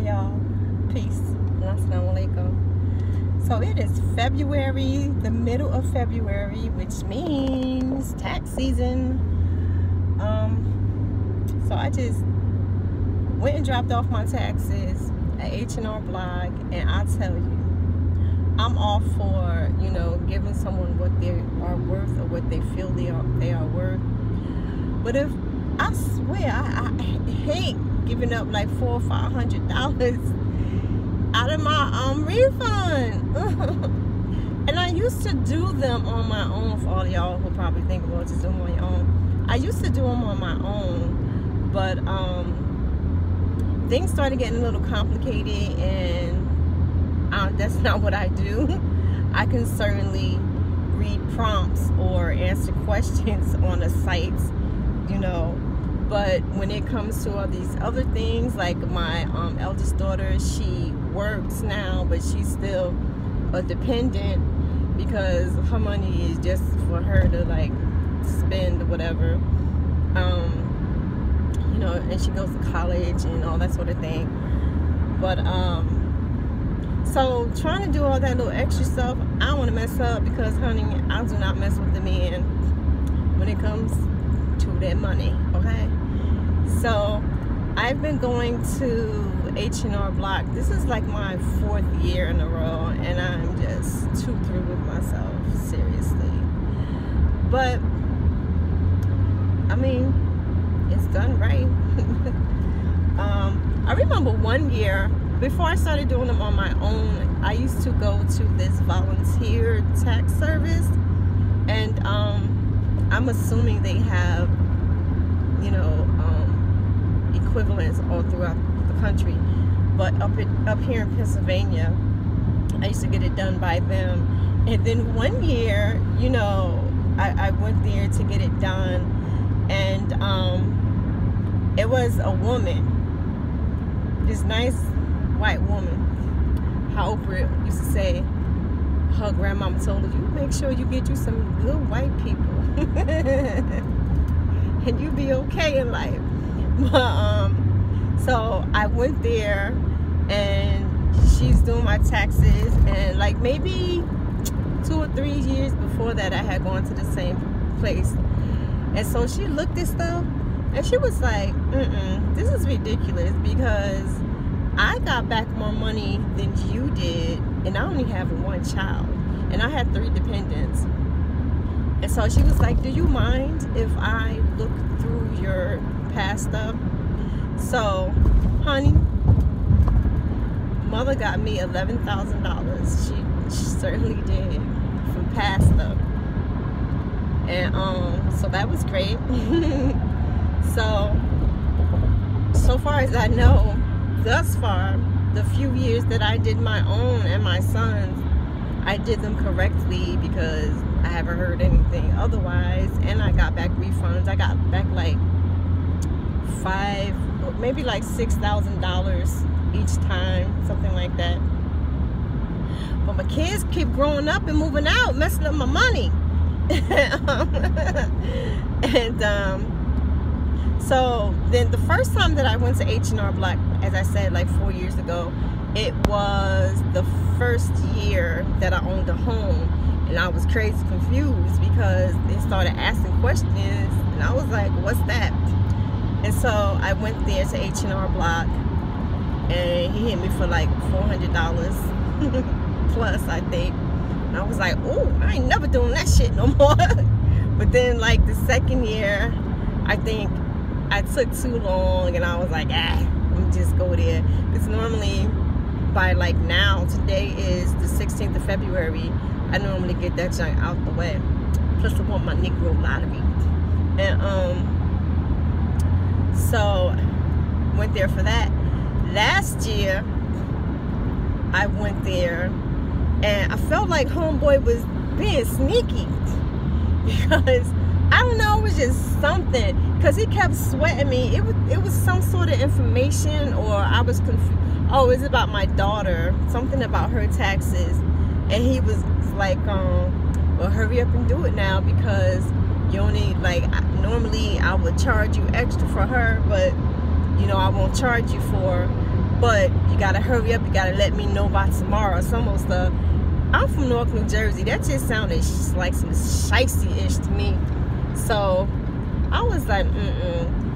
Hey y'all, peace. Assalamu alaikum. So it is February, the middle of February, which means tax season. So I just went and dropped off my taxes at H&R Block, and I tell you, I'm all for, giving someone what they are worth or what they feel they are worth. But if I swear, I hate giving up like $400 or $500 out of my refund. And I used to do them on my own. For all y'all who probably think, well, just do them on your own. I used to do them on my own, but things started getting a little complicated, and that's not what I do. I can certainly read prompts or answer questions on the sites, but when it comes to all these other things, like my eldest daughter, she works now, but she's still a dependent because her money is just for her to like spend or whatever, and she goes to college and all that sort of thing. But so trying to do all that little extra stuff, I don't want to mess up because, honey, I do not mess with the men when it comes to that money, okay? So I've been going to H&R Block. This is like my 4th year in a row, and I'm just too through with myself, seriously. But I mean, it's done right. I remember one year, before I started doing them on my own, I used to go to this volunteer tax service, and I'm assuming they have, equivalents all throughout the country. But up here in Pennsylvania, I used to get it done by them. And then one year, I went there to get it done, and it was a woman, this nice white woman. How Oprah used to say, her grandmama told her, you make sure you get you some good white people and you be okay in life. But so I went there, and she's doing my taxes, and like maybe 2 or 3 years before that, I had gone to the same place. And so she looked at stuff, and she was like, this is ridiculous, because I got back more money than you did, and I only have 1 child, and I had 3 dependents. And so she was like, do you mind if I look through your past stuff? So, honey, mother got me $11,000. She certainly did, from past stuff. And so that was great. So far as I know, thus far, the few years that I did my own and my son's, I did them correctly because I haven't heard anything otherwise, and I got back refunds. I got back like maybe like $6,000 each time, something like that. But my kids keep growing up and moving out, messing up my money. And so then the first time that I went to H&R Block, as I said, like 4 years ago, it was the first year that I owned a home, and I was crazy confused because they started asking questions, and I was like, what's that? And so I went there to H&R Block, and he hit me for like $400 plus, I think. And I was like, oh, I ain't never doing that shit no more. But then like the second year, I think I took too long, and I was like, let me just go there. It's normally by like now, today is the 16th of February, I normally get that junk out the way. Plus I want my Negro lottery. And so went there for that. Last year I went there, and I felt like homeboy was being sneaky because I don't know, it was just something, because he kept sweating me. It was some sort of information, or I was confused. Oh, it's about my daughter, something about her taxes, and he was like, well, hurry up and do it now, because you only, like, normally I would charge you extra for her, but I won't charge you for but you gotta hurry up, you gotta let me know by tomorrow. Some of stuff. I'm from North New Jersey. That just sounded like some shicey-ish to me. So I was like,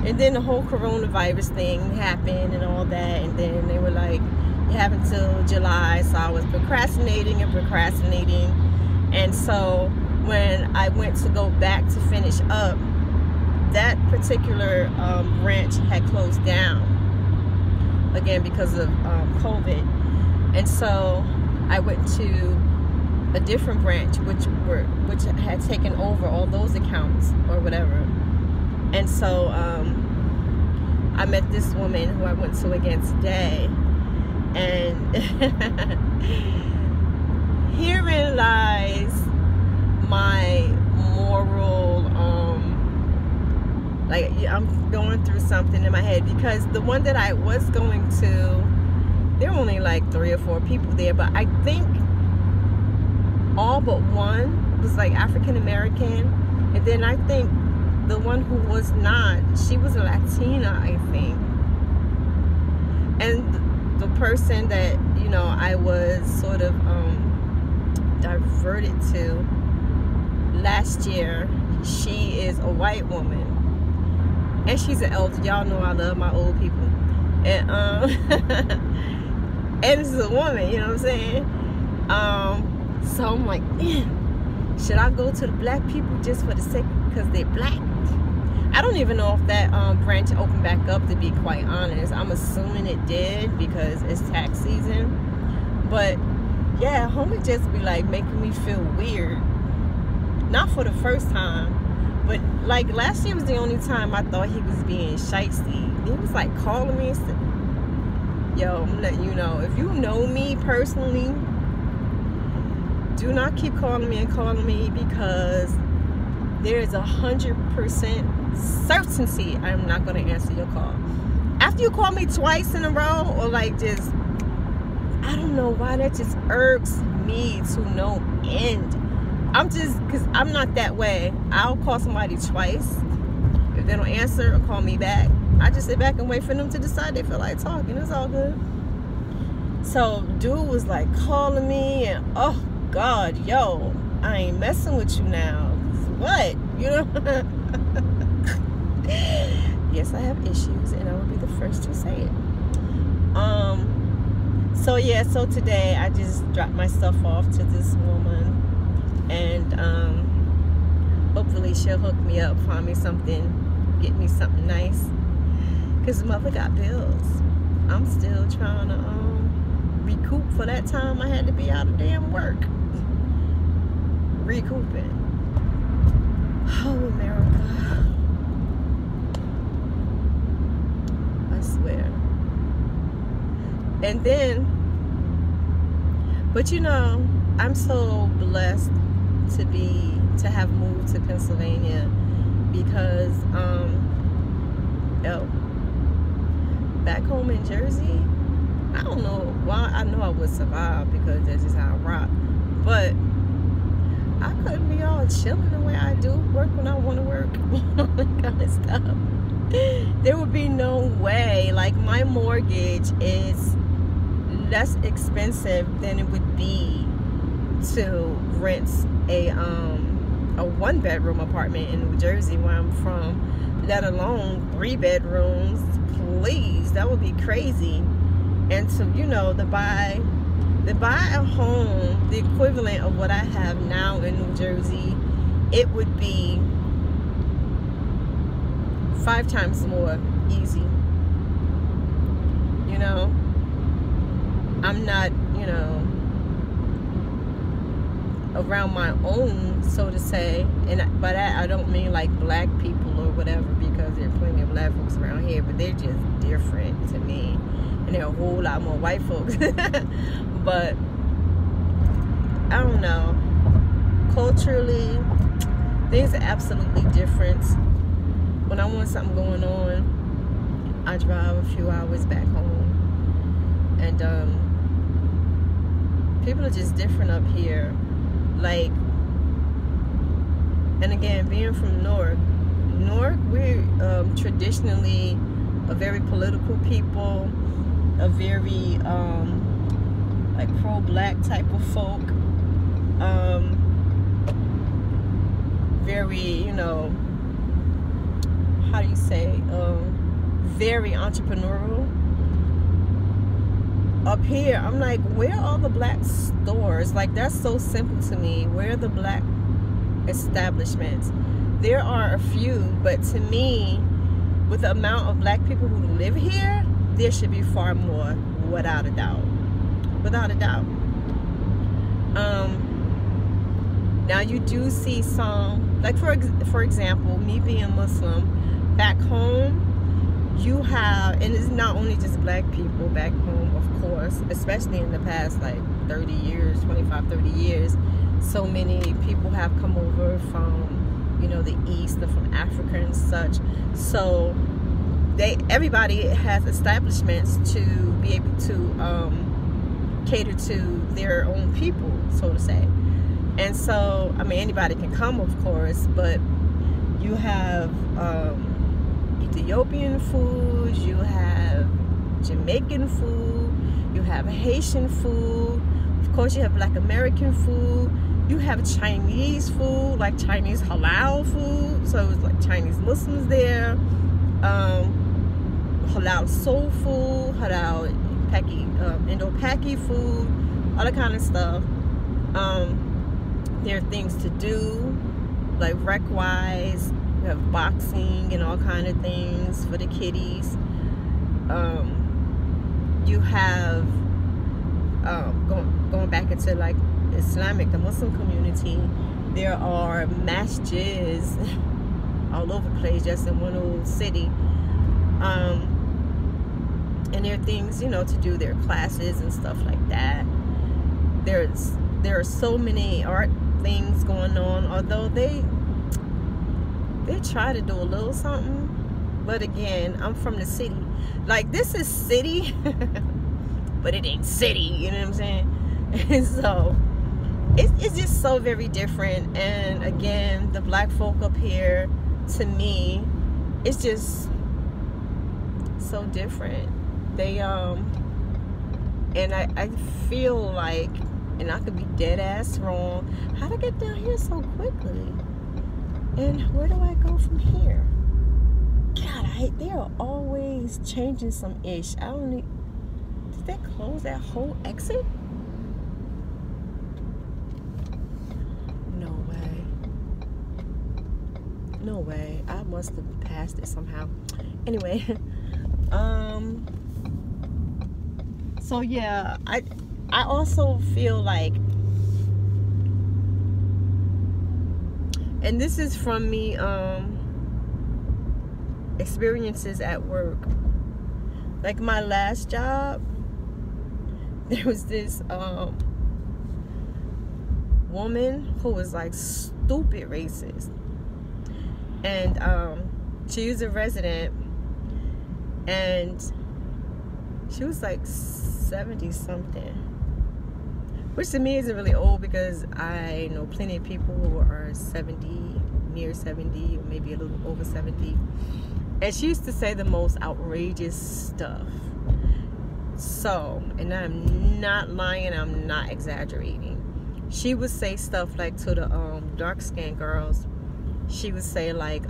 And then the whole coronavirus thing happened and all that. And then they were like, you have until July. So I was procrastinating. And so when I went to go back to finish up, that particular branch had closed down again because of COVID. And so I went to a different branch which had taken over all those accounts or whatever. And so I met this woman who I went to again today, and herein lies my moral like I'm going through something in my head, because the one that I was going to, there were only like 3 or 4 people there, but I think all but one was like African American, and then I think the one who was not, she was a Latina, I think. And the person that, you know, I was sort of diverted to last year, she is a white woman, and she's an elder. Y'all know I love my old people. And and this is a woman, you know what I'm saying? So I'm like, should I go to the black people just for the sake, because they're black? I don't even know if that branch opened back up, to be quite honest. I'm assuming it did because it's tax season. But yeah, homie just be like making me feel weird. Not for the first time, but like last year was the only time I thought he was being shysty. He was like calling me and said, yo, I'm letting you know, if you know me personally, do not keep calling me, because there is 100% certainty I'm not going to answer your call. After you call me twice in a row, or like just, I don't know why that just irks me to no end. I'm just, because I'm not that way. I'll call somebody twice. If they don't answer or call me back, I just sit back and wait for them to decide they feel like talking. It's all good. So dude was like calling me, and oh God, yo, I ain't messing with you now. What? You know? Yes, I have issues, and I will be the first to say it. So yeah, so today I just dropped my stuff off to this woman, and hopefully she'll hook me up, find me something, get me something nice, because the mother got bills. I'm still trying to recoup for that time I had to be out of damn work. Recouping. Oh, America. I swear. And then, but you know, I'm so blessed to have moved to Pennsylvania, because back home in Jersey, I don't know why. I know I would survive because that's just how I rock, but I couldn't be all chilling the way I do, work when I want to work, all that kind of stuff. There would be no way. Like, my mortgage is less expensive than it would be to rent a 1-bedroom apartment in New Jersey, where I'm from, let alone 3 bedrooms. Please, that would be crazy. And to, you know, to buy a home, the equivalent of what I have now in New Jersey, it would be 5 times more easy. You know, I'm not, you know, around my own, so to say, and by that I don't mean like black people or whatever, because there are plenty of black folks around here, but they're just different to me, and there are a whole lot more white folks. But I don't know, culturally things are absolutely different. When I want something going on, I drive a few hours back home, and people are just different up here. Like, and again, being from Newark, we're traditionally a very political people. a very like pro-black type of folk. Very, you know, how do you say, very entrepreneurial. Up here, I'm like, where are all the black stores? Like, that's so simple to me. Where are the black establishments? There are a few, but to me, with the amount of black people who live here, there should be far more, without a doubt. Without a doubt. Now you do see some, like for example, me being Muslim, back home, you have, and it's not only just black people back home, of course, especially in the past like 30 years, 25, 30 years, so many people have come over from, you know, the East and from Africa and such. So everybody has establishments to be able to cater to their own people, so to say. And so, I mean, anybody can come, of course, but you have Ethiopian food, you have Jamaican food, you have Haitian food, of course you have Black American food, you have Chinese food, like Chinese halal food, so it's like Chinese Muslims there, halal soul food, halal Indo-Paki food, all that kind of stuff. There are things to do, like rec-wise. You have boxing and all kind of things for the kiddies. You have going back into like Islamic, the Muslim community. There are masjids all over the place, just in one old city. And there are things, you know, to do. There are classes and stuff like that. There are so many art things going on, although they try to do a little something, but again, I'm from the city. Like, this is city but it ain't city, you know what I'm saying? And so it's just so very different. And again, the black folk up here, to me, it's just so different. They and I feel like, and I could be dead ass wrong, how'd I get down here so quickly? And where do I go from here? God, they are always changing some ish. I don't need, did they close that whole exit? No way. No way. I must have passed it somehow. Anyway, so yeah, I also feel like, and this is from me, experiences at work. Like my last job, there was this woman who was like stupid racist, and she was a resident, and she was like 70 something, which to me isn't really old, because I know plenty of people who are 70, near 70, or maybe a little over 70. And she used to say the most outrageous stuff. So, and I'm not lying, I'm not exaggerating. She would say stuff like to the dark-skinned girls. She would say like,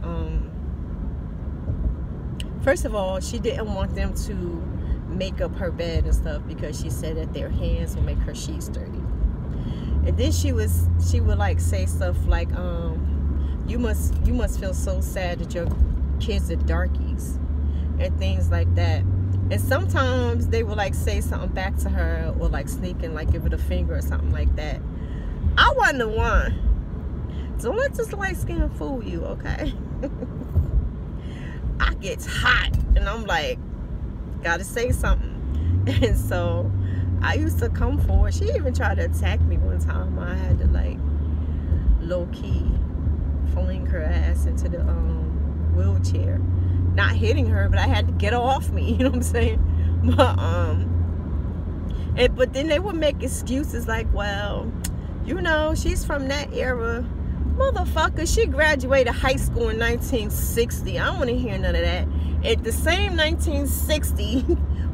first of all, she didn't want them to make up her bed and stuff, because she said that their hands will make her sheets dirty. And then she would like say stuff like, you must feel so sad that your kids are darkies, and things like that. And sometimes they would like say something back to her, or like sneak and like give it a finger or something like that. I wasn't the one. Don't let this light skin fool you, okay? I get hot and I'm like, gotta say something. And so I used to come forward. She even tried to attack me one time. I had to like low-key fling her ass into the wheelchair. Not hitting her, but I had to get her off me, you know what I'm saying? But then they would make excuses like, well, you know, she's from that era Motherfucker, she graduated high school in 1960. I don't want to hear none of that. At the same 1960,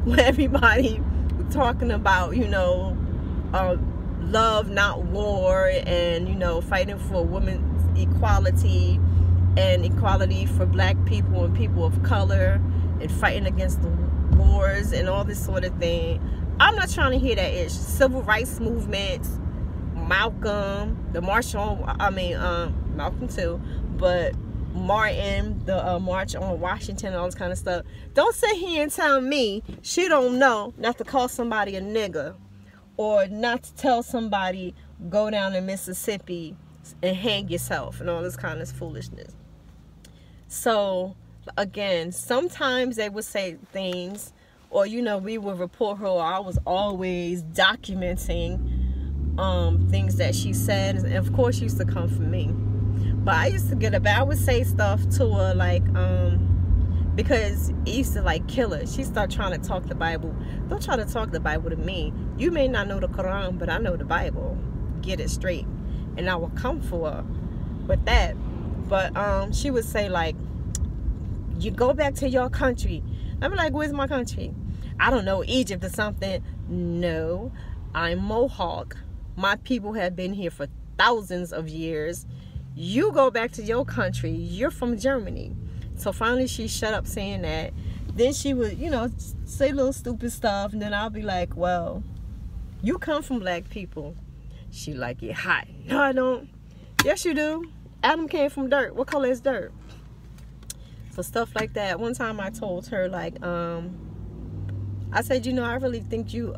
when everybody was talking about, you know, love, not war, and, you know, fighting for women's equality and equality for black people and people of color and fighting against the wars and all this sort of thing. I'm not trying to hear that ish. Civil rights movements, Malcolm, the March on, Malcolm too, but Martin, the March on Washington, all this kind of stuff. Don't sit here and tell me she don't know not to call somebody a nigger, or not to tell somebody go down to Mississippi and hang yourself and all this kind of foolishness. So again, sometimes they would say things, or you know, we would report her, or I was always documenting things that she said, and of course she used to come from me. But I used to get up, I would say stuff to her like because it used to like kill her. She started trying to talk the Bible. Don't try to talk the Bible to me. You may not know the Quran, but I know the Bible. Get it straight. And I will come for her with that. But she would say like, you go back to your country. I'd be like, where's my country? I don't know, Egypt or something. No, I'm Mohawk. My people have been here for thousands of years. You go back to your country. You're from Germany. So finally she shut up saying that. Then she would, you know, say little stupid stuff, and then I'll be like, well, you come from black people. She like it hot. No, I don't. Yes, you do. Adam came from dirt. What color is dirt? So stuff like that. One time I told her like, I said, you know, I really think you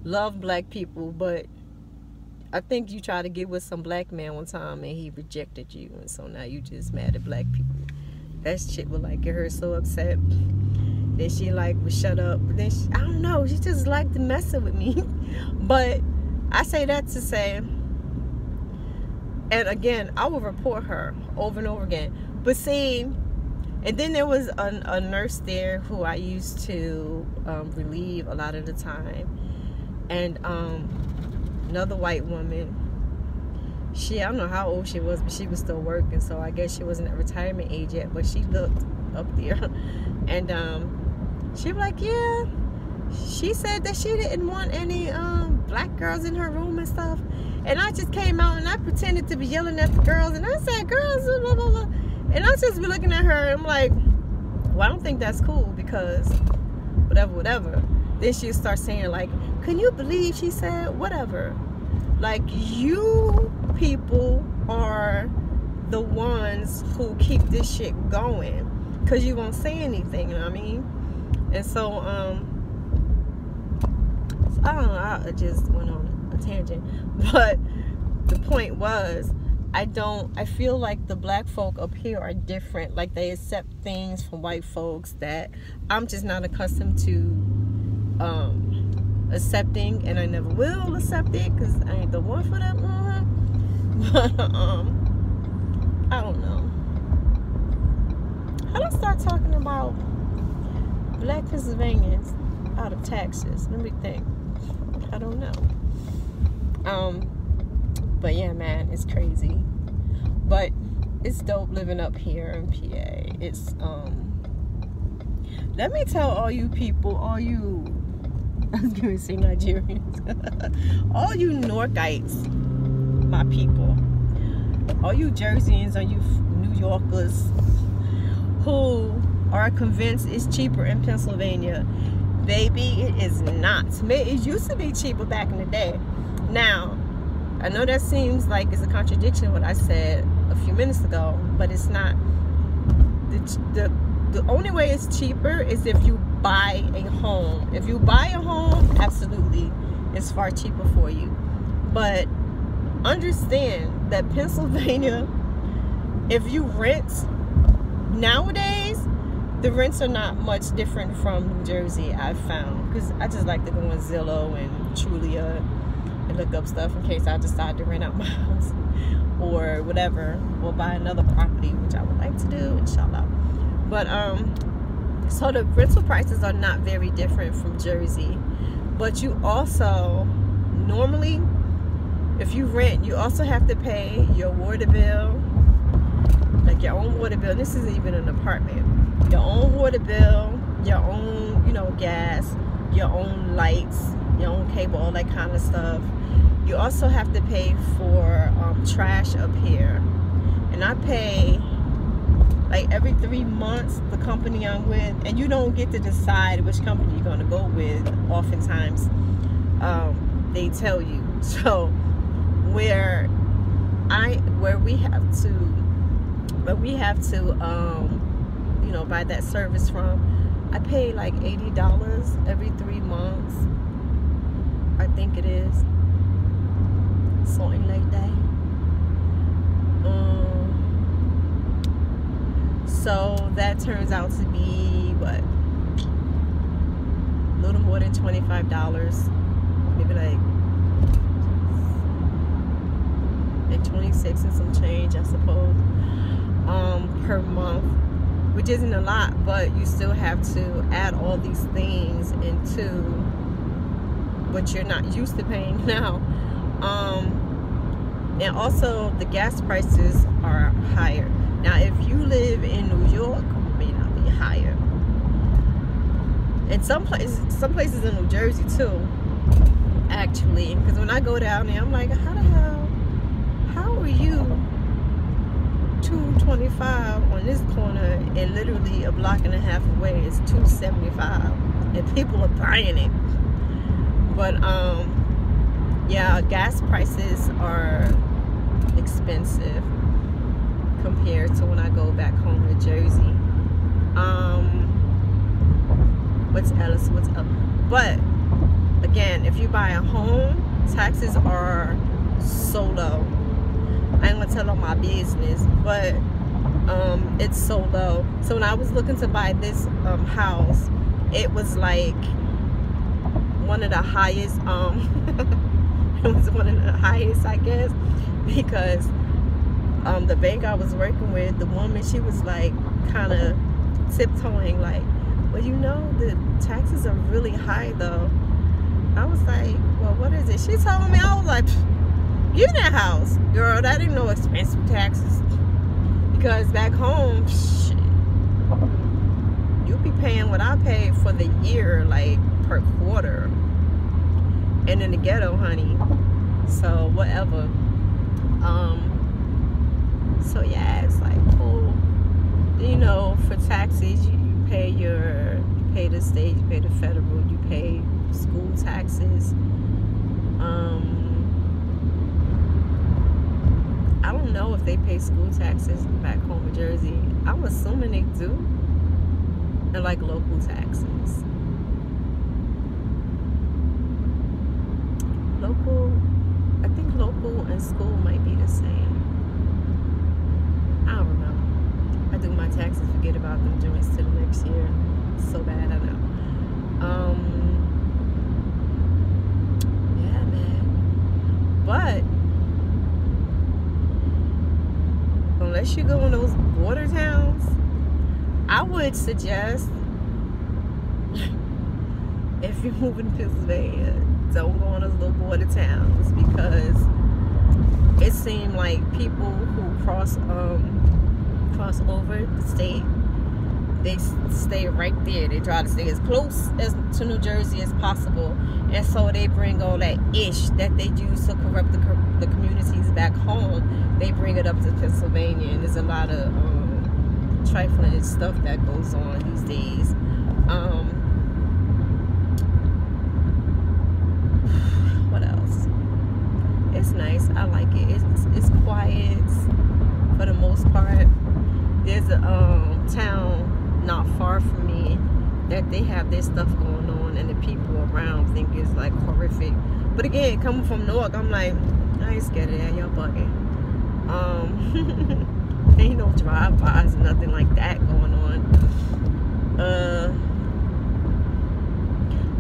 love black people, but I think you tried to get with some black man one time and he rejected you, and so now you just mad at black people. That shit would like get her so upset. Then she like would shut up. But then I don't know, she just liked to messing with me. But I say that to say, and again, I will report her over and over again. But see, and then there was a nurse there who I used to relieve a lot of the time, and another white woman. I don't know how old she was, but she was still working, so I guess she wasn't at retirement age yet, but she looked up there. And she was like, yeah, she said that she didn't want any black girls in her room and stuff. And I just came out and I pretended to be yelling at the girls, and I said, girls, blah, blah, blah. And I just be looking at her, and I'm like, well, I don't think that's cool, because whatever. Then she'll start saying like, can you believe she said whatever? Like, you people are the ones who keep this shit going, because you won't say anything, you know what I mean? And so I don't know, I just went on a tangent, but the point was, I feel like the black folk up here are different. Like, they accept things from white folks that I'm just not accustomed to accepting, and I never will accept it, because I ain't the one for that. But I don't know. How do I start talking about black Pennsylvanians out of taxes? Let me think. I don't know. But yeah, man, it's crazy. But it's dope living up here in PA. It's let me tell all you people, all you, I was gonna say Nigerians, all you Northites, my people, all you Jerseyans, all you New Yorkers who are convinced it's cheaper in Pennsylvania. Baby, it is not. It used to be cheaper back in the day. Now, I know that seems like it's a contradiction what I said a few minutes ago, but it's not. The only way it's cheaper is if you buy a home. If you buy a home, absolutely, it's far cheaper for you. But understand that Pennsylvania, if you rent nowadays, the rents are not much different from New Jersey, I've found, because I just like to go on Zillow and Trulia and look up stuff in case I decide to rent out my house or whatever, or buy another property, which I would like to do, inshallah. But so the rental prices are not very different from Jersey, but you also normally if you rent, you also have to pay your water bill, like your own water bill. This isn't even an apartment. Your own water bill, your own, you know, gas, your own lights, your own cable, all that kind of stuff. You also have to pay for trash up here. And I pay like every 3 months the company I'm with, and you don't get to decide which company you're going to go with. Oftentimes they tell you. So where we have to you know, buy that service from, I pay like $80 every 3 months, I think it is, something like that. So that turns out to be what, a little more than $25, maybe like 26 and some change, I suppose, per month, which isn't a lot, but you still have to add all these things into what you're not used to paying now. And also the gas prices are higher. Now, if you live in New York, it may not be higher. And some places in New Jersey too, actually. Because when I go down there, I'm like, how the hell, how are you $2.25 on this corner, and literally a block and a half away is $2.75, and people are buying it. But yeah, gas prices are expensive compared to when I go back home to Jersey. What's else? But again, if you buy a home, taxes are so low. I ain't gonna tell all my business, but it's so low. So when I was looking to buy this house, it was like one of the highest. It was one of the highest, I guess, because the bank I was working with, the woman, she was like kind of tiptoeing, like, well, you know, the taxes are really high though. I was like, well, what is it? She told me. I was like, give me that house, girl. That ain't no expensive taxes. Because back home, shit, you'll be paying what I paid for the year, like per quarter. And in the ghetto, honey. So whatever. So yeah, it's like cool. You know, for taxes, you pay the state, you pay the federal, you pay school taxes. I don't know if they pay school taxes back home in Jersey. I'm assuming they do. And like local taxes. I think local and school might be the same. I don't remember. I do my taxes, forget about them joints till the next year. So bad, I know. Yeah, man. But unless you go in those border towns, I would suggest, if you're moving to Pennsylvania, don't go in those little border towns, because it seemed like people who cross over the state, they stay right there. They try to stay as close to New Jersey as possible, and so they bring all that ish that they use to corrupt the communities back home. They bring it up to Pennsylvania, and there's a lot of trifling stuff that goes on these days. What else? It's nice. I like it. It's quiet for the most part. There's a town not far from me that they have their stuff going on, and the people around think it's like horrific. But again, coming from Newark, I'm like, I ain't scared of that. Y'all bugging. Ain't no drive-bys, nothing like that going on.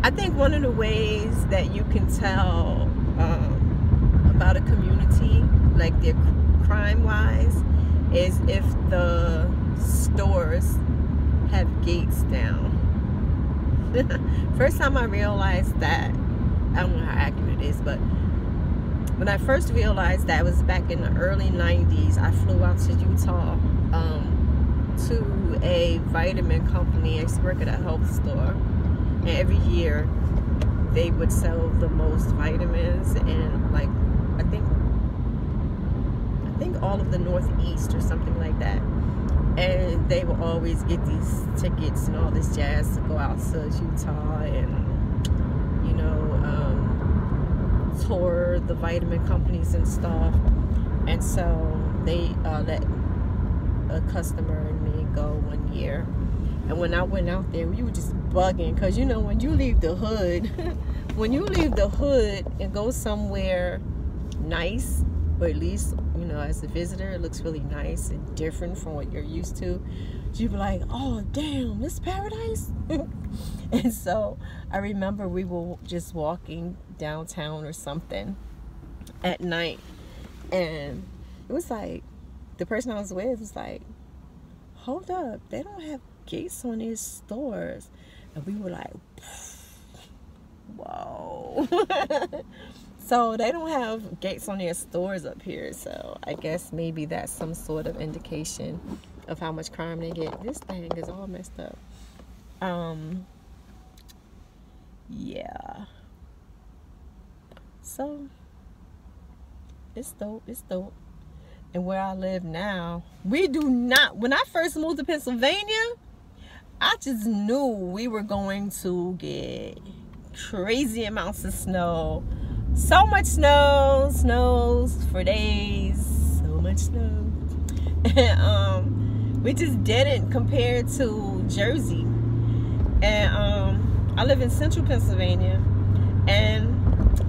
I think one of the ways that you can tell about a community, like their crime-wise, is if the stores have gates down. First time I realized that, I don't know how accurate it is, but when I first realized that, it was back in the early 90s. I flew out to Utah to a vitamin company. I used to work at a health store, and every year they would sell the most vitamins, and like I think all of the Northeast or something like that. And they will always get these tickets and all this jazz to go out to Utah and, you know, tour the vitamin companies and stuff. And so they let a customer and me go one year. And when I went out there, we were just bugging, because, you know, when you leave the hood, when you leave the hood and go somewhere nice, or at least, you know, as a visitor, it looks really nice and different from what you're used to, you'd be like, oh, damn, this paradise? And so I remember we were just walking downtown or something at night, and it was like, the person I was with was like, hold up, they don't have gates on these stores. And we were like, whoa. So they don't have gates on their stores up here. So I guess maybe that's some sort of indication of how much crime they get. This thing is all messed up. Yeah. So it's dope. It's dope. And where I live now, we do not, when I first moved to Pennsylvania, I just knew we were going to get crazy amounts of snow. So much snow, snows for days, so much snow. And we just didn't compare to Jersey. And I live in central Pennsylvania, and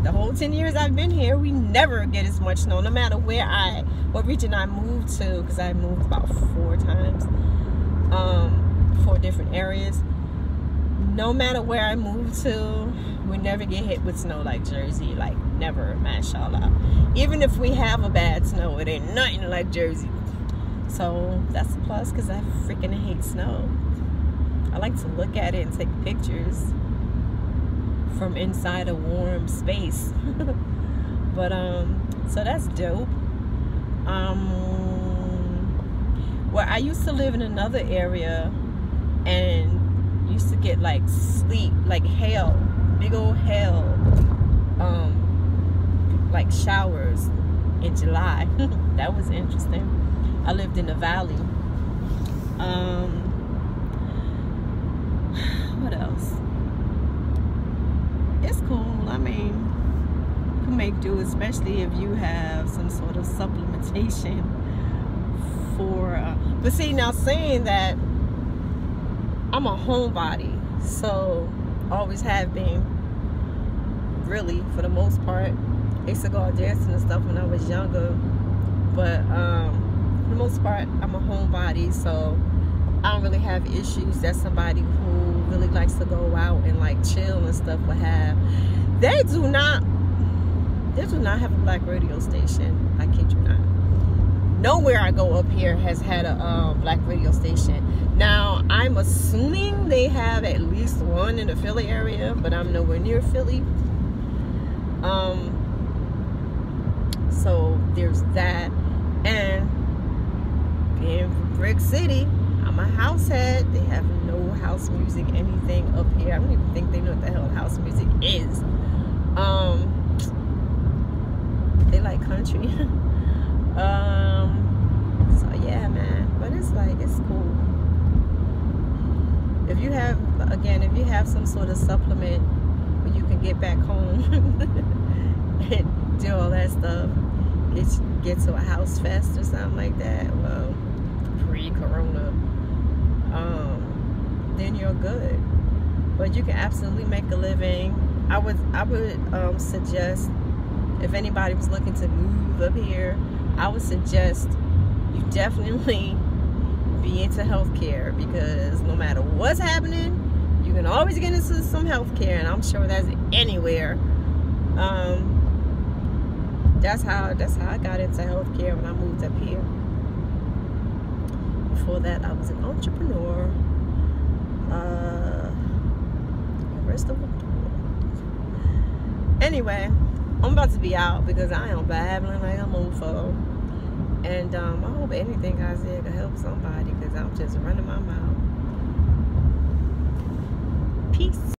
the whole 10 years I've been here, we never get as much snow, no matter what region I moved to, because I moved about 4 times, 4 different areas. No matter where I move to, we never get hit with snow like Jersey, like never, mashallah. Even if we have a bad snow, it ain't nothing like Jersey. So that's a plus, because I freaking hate snow. I like to look at it and take pictures from inside a warm space. But so that's dope. Where I used to live in another area, and used to get like sleet, like hail, big old hail, like showers in July. That was interesting. I lived in the valley. What else? It's cool. I mean, you can make do, especially if you have some sort of supplementation for but see, now saying that, I'm a homebody, so always have been, really, for the most part. I used to go out dancing and stuff when I was younger, but for the most part, I'm a homebody, so I don't really have issues that somebody who really likes to go out and like chill and stuff would have. They do not have a black radio station. I kid you not. Nowhere I go up here has had a black radio station. Now, I'm assuming they have at least one in the Philly area, but I'm nowhere near Philly. So there's that. And being from Brick City, I'm a house head. They have no house music, anything up here. I don't even think they know what the hell house music is. They like country. So yeah, man. But it's like, it's cool. If you have, again, if you have some sort of supplement where you can get back home and do all that stuff, get to a house fest or something like that, well, pre-corona, then you're good. But you can absolutely make a living. I would suggest, if anybody was looking to move up here, I would suggest you definitely be into healthcare, because no matter what's happening, you can always get into some healthcare, and I'm sure that's anywhere. That's how I got into healthcare when I moved up here. Before that, I was an entrepreneur. The rest of the world. Anyway, I'm about to be out because I am babbling like I'm old for. And I hope anything I said could help somebody because I'm just running my mouth. Peace.